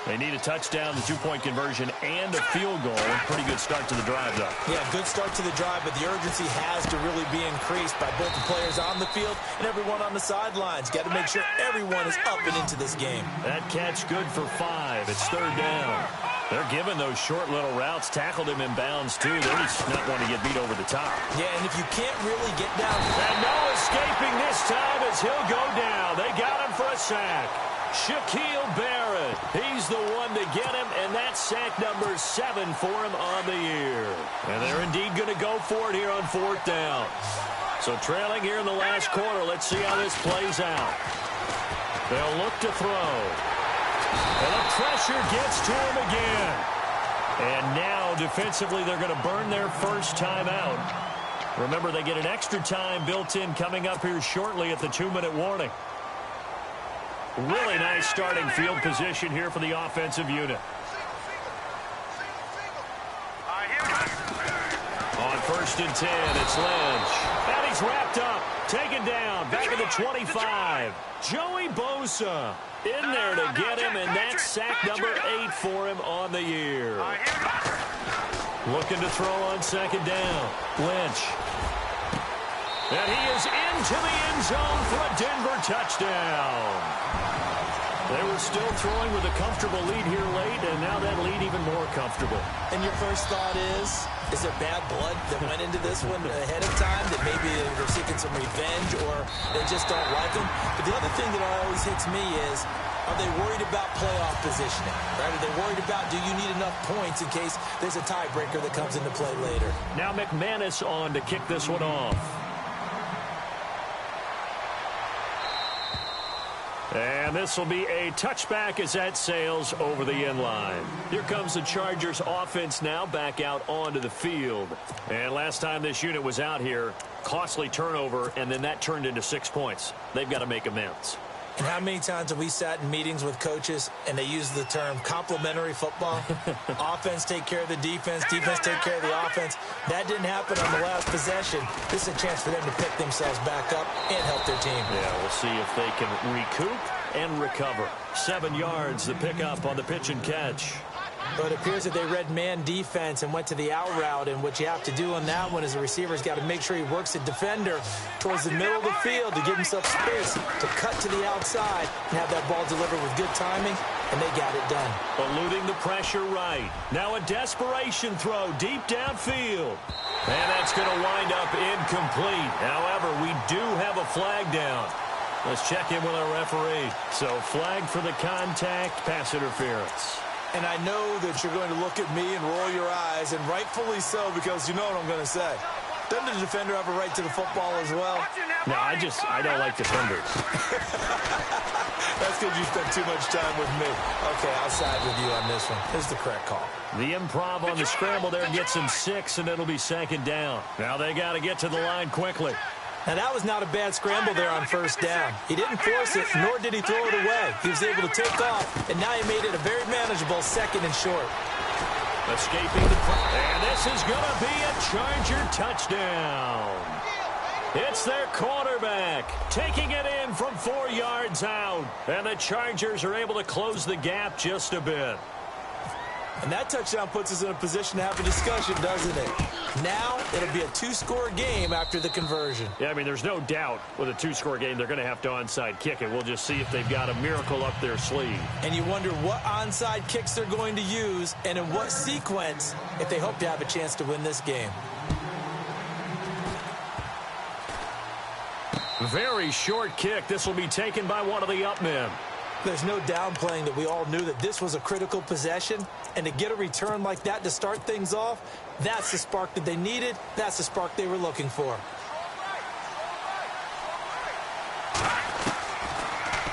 They need a touchdown, the 2-point conversion, and a field goal. Pretty good start to the drive, though. Yeah, good start to the drive, but the urgency has to really be increased by both the players on the field and everyone on the sidelines. Got to make sure everyone is up and into this game. That catch good for 5. It's third down. They're giving those short little routes. Tackled him in bounds, too. They're just not wanting to get beat over the top. Yeah, and if you can't really get down. And no escaping this time as he'll go down. They got him for a sack. Shaquille Barrett, he's the one to get him, and that's sack number 7 for him on the year. And they're indeed going to go for it here on fourth down. So trailing here in the last quarter, let's see how this plays out. They'll look to throw. And the pressure gets to him again. And now, defensively, they're going to burn their first time out. Remember, they get an extra time built in coming up here shortly at the 2-minute warning. Really nice starting field position here for the offensive unit. On first and 10, it's Lynch. And he's wrapped up, taken down, back at the 25. Joey Bosa in there to get him, and that's sack number 8 for him on the year. Looking to throw on second down. Lynch. And he is into the end zone for a Denver touchdown. They were still throwing with a comfortable lead here late, and now that lead even more comfortable. And your first thought is there bad blood that went into this one ahead of time, that maybe they're seeking some revenge or they just don't like them? But the other thing that always hits me is, are they worried about playoff positioning? Right? Are they worried about, do you need enough points in case there's a tiebreaker that comes into play later? Now McManus on to kick this one off. And this will be a touchback as that sails over the end line. Here comes the Chargers offense now back out onto the field. And last time this unit was out here, costly turnover, and then that turned into 6 points. They've got to make amends. And how many times have we sat in meetings with coaches and they use the term complementary football? Offense take care of the defense, defense take care of the offense. That didn't happen on the last possession. This is a chance for them to pick themselves back up and help their team. Yeah, we'll see if they can recoup and recover. 7 yards, the pickup on the pitch and catch. But it appears that they read man defense and went to the out route, and what you have to do on that one is the receiver's got to make sure he works the defender towards the middle of the field to give himself space to cut to the outside and have that ball delivered with good timing, and they got it done. Eluding the pressure right. Now a desperation throw deep downfield. And that's going to wind up incomplete. However, we do have a flag down. Let's check in with our referee. So flag for the contact, pass interference. And I know that you're going to look at me and roll your eyes, and rightfully so, because you know what I'm going to say. Doesn't the defender have a right to the football as well? No, I don't like defenders. That's because you spent too much time with me. Okay, I'll side with you on this one. Here's the correct call. The improv on the scramble there gets him 6, and it'll be 2nd down. Now they got to get to the line quickly. Now, that was not a bad scramble there on 1st down. He didn't force it, nor did he throw it away. He was able to take off, and now he made it a very manageable 2nd and short. Escaping the pressure. And this is going to be a Charger touchdown. It's their quarterback taking it in from 4 yards out. And the Chargers are able to close the gap just a bit. And that touchdown puts us in a position to have a discussion, doesn't it? Now, it'll be a 2-score game after the conversion. Yeah, I mean, there's no doubt with a 2-score game, they're going to have to onside kick it. We'll just see if they've got a miracle up their sleeve. And you wonder what onside kicks they're going to use and in what sequence if they hope to have a chance to win this game. Very short kick. This will be taken by one of the up men. There's no downplaying that we all knew that this was a critical possession, and to get a return like that to start things off, that's the spark that they needed. That's the spark they were looking for.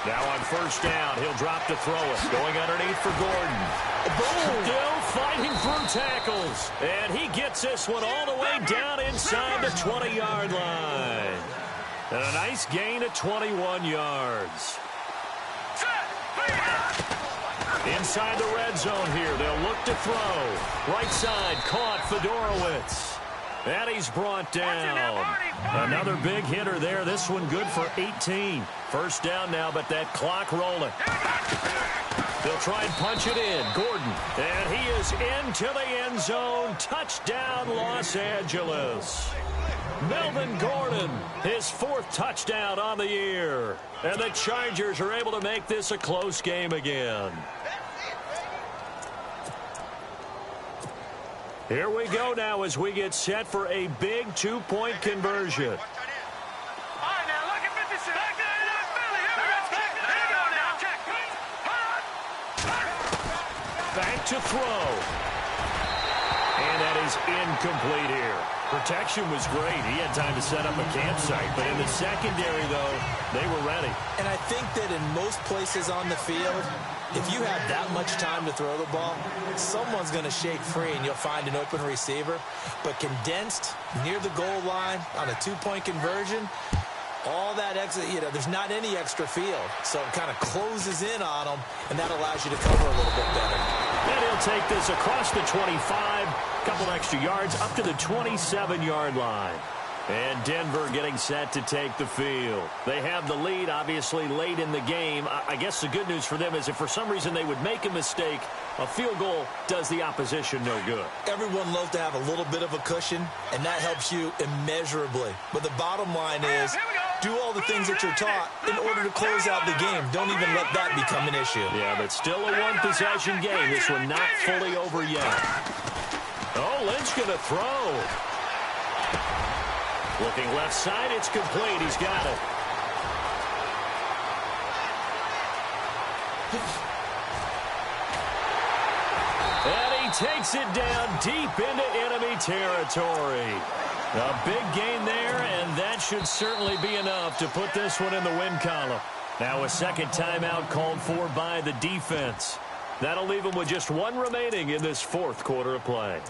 Now on 1st down, he'll drop to throw it. Going underneath for Gordon. Boom! Still fighting through tackles. And he gets this one all the way down inside the 20-yard line. And a nice gain of 21 yards. Inside the red zone here, they'll look to throw. Right side, caught Fedorowicz. And he's brought down. Another big hitter there. This one good for 18. 1st down now, but that clock rolling. They'll try and punch it in. Gordon. And he is into the end zone. Touchdown, Los Angeles. Melvin Gordon, his 4th touchdown on the year. And the Chargers are able to make this a close game again. Here we go now as we get set for a big 2-point conversion. All right, now look at 56. Back there in that Philly. Here we go now. Check. Back to throw. And that is incomplete here. Protection was great. He had time to set up a campsite. But in the secondary, though, they were ready. And I think that in most places on the field, if you have that much time to throw the ball, someone's going to shake free and you'll find an open receiver. But condensed near the goal line on a 2-point conversion, all that extra, there's not any extra field. So it kind of closes in on them, and that allows you to cover a little bit better. And he'll take this across the 25, couple extra yards, up to the 27-yard line. And Denver getting set to take the field. They have the lead, obviously, late in the game. I guess the good news for them is if for some reason they would make a mistake, a field goal does the opposition no good. Everyone loves to have a little bit of a cushion, and that helps you immeasurably. But the bottom line is Do all the things that you're taught in order to close out the game. Don't even let that become an issue. Yeah, but still a one-possession game. This one not fully over yet. Oh, Lynch going to throw. Looking left side, it's complete. He's got it. And he takes it down deep into enemy territory. A big gain there, and that should certainly be enough to put this one in the win column. Now a second timeout called for by the defense. That'll leave them with just one remaining in this fourth quarter of play.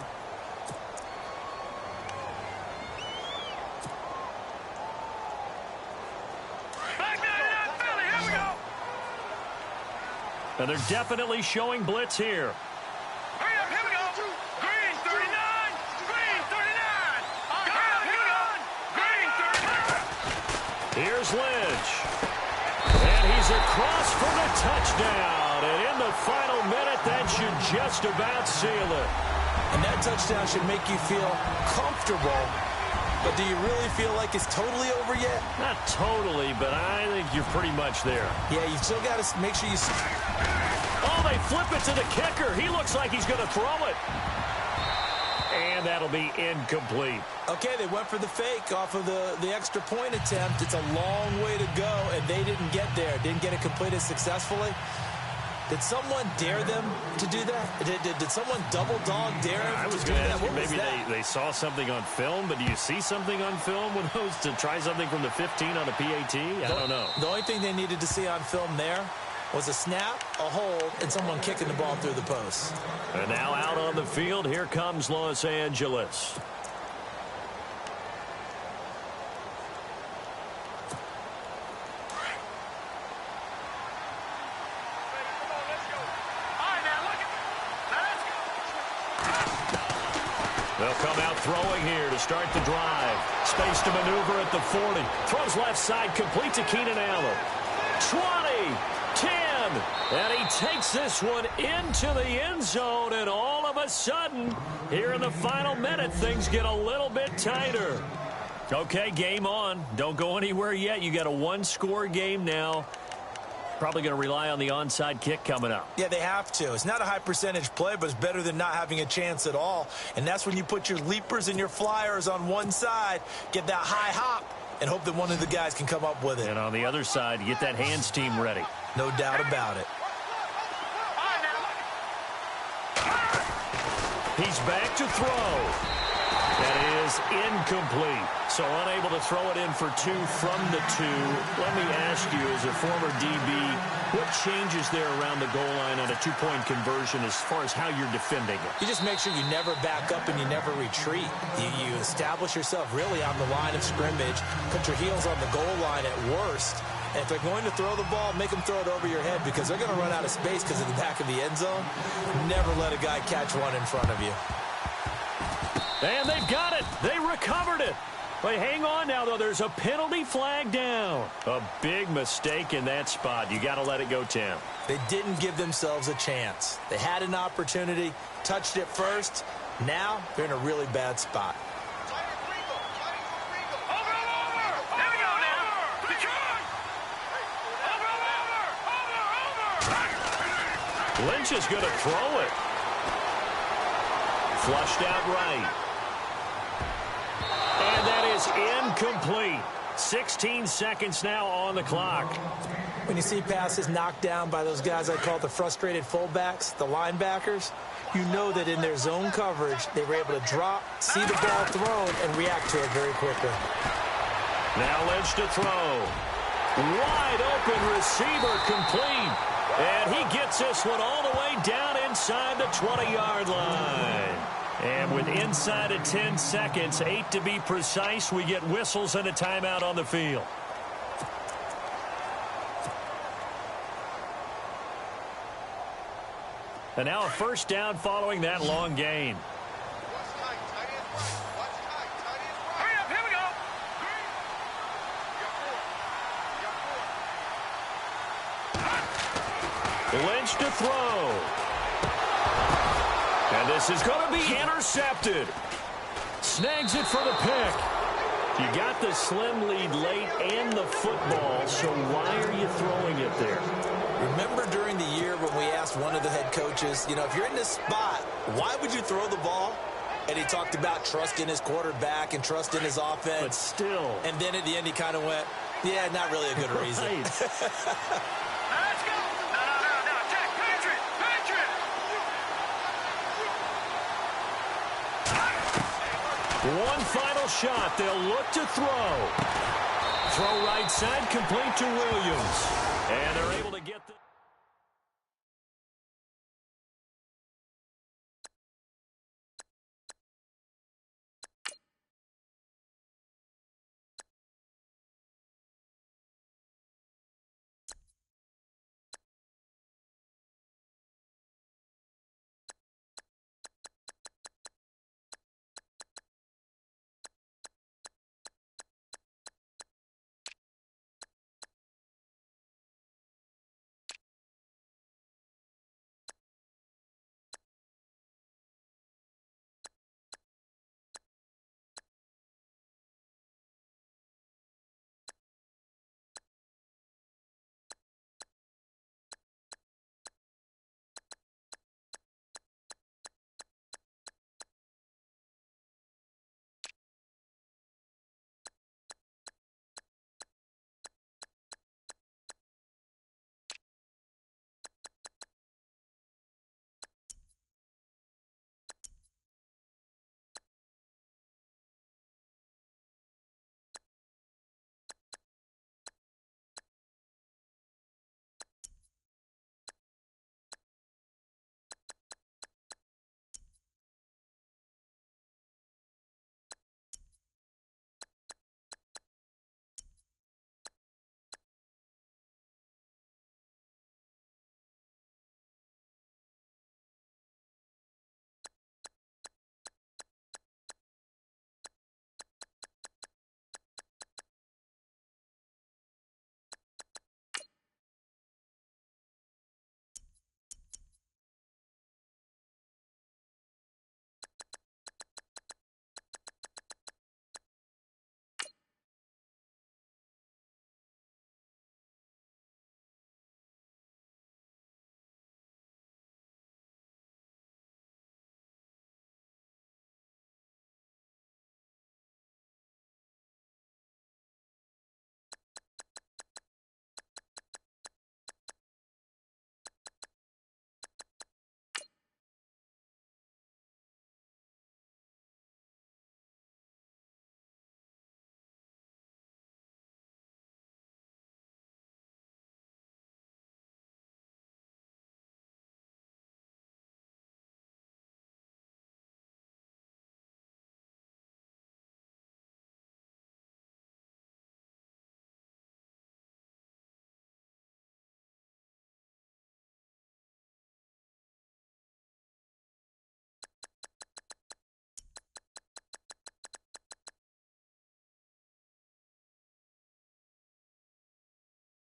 And they're definitely showing blitz here. Hurry up, here we go. Green 39. Green 39. Hurry up, here we go. Green 39. Here's Lynch. And he's across for the touchdown. And in the final minute, that should just about seal it. And that touchdown should make you feel comfortable. But do you really feel like it's totally over yet? Not totally, but I think you're pretty much there. Yeah, you still got to make sure you... Oh, they flip it to the kicker. He looks like he's going to throw it. And that'll be incomplete. Okay, they went for the fake off of the extra point attempt. It's a long way to go, and they didn't get there. Didn't get it completed successfully. Did someone dare them to do that? Did someone double dog dare them I was to do going to that? ask you, What was maybe that? they saw something on film, but do you see something on film with those to try something from the 15 on a PAT? I don't know. The only thing they needed to see on film there was a snap, a hold, and someone kicking the ball through the post. And now out on the field, here comes Los Angeles. They'll come out throwing here to start the drive. Space to maneuver at the 40. Throws left side, complete to Keenan Allen. 20, 10, and he takes this one into the end zone, and all of a sudden, here in the final minute, things get a little bit tighter. Okay, game on. Don't go anywhere yet. You got a one-score game now. Probably going to rely on the onside kick coming up. Yeah, they have to. It's not a high percentage play, but it's better than not having a chance at all. And that's when you put your leapers and your flyers on one side, get that high hop, and hope that one of the guys can come up with it. And on the other side, get that hands team ready. No doubt about it. He's back to throw. That is incomplete. So unable to throw it in for two from the two. Let me ask you, as a former DB, what changes there around the goal line on a two-point conversion as far as how you're defending it? You just make sure you never back up and you never retreat. You establish yourself really on the line of scrimmage, put your heels on the goal line at worst. And if they're going to throw the ball, make them throw it over your head because they're going to run out of space because of the back of the end zone. Never let a guy catch one in front of you. And they've got it. They recovered it. But hang on now, though. There's a penalty flag down. A big mistake in that spot. You got to let it go, Tim. They didn't give themselves a chance. They had an opportunity, touched it first. Now they're in a really bad spot. Lynch is going to throw it. Flushed out right. And that is incomplete. 16 seconds now on the clock. When you see passes knocked down by those guys I call the frustrated fullbacks, the linebackers, you know that in their zone coverage, they were able to drop, see the ball thrown, and react to it very quickly. Now Lynch to throw. Wide open receiver complete. And he gets this one all the way down inside the 20-yard line. And with inside of 10 seconds, 8 to be precise, we get whistles and a timeout on the field. And now a first down following that long gain. Hurry up, here we go. Lynch to throw. And this is going to be intercepted. Snags it for the pick. You got the slim lead late and the football, so why are you throwing it there? Remember during the year when we asked one of the head coaches, you know, if you're in this spot, why would you throw the ball? And he talked about trusting his quarterback and trusting his offense. But still. And then at the end he kind of went, yeah, not really a good reason. Right. Let's go. No. Check. Patriot. One final shot. They'll look to throw. Throw right side, complete to Williams.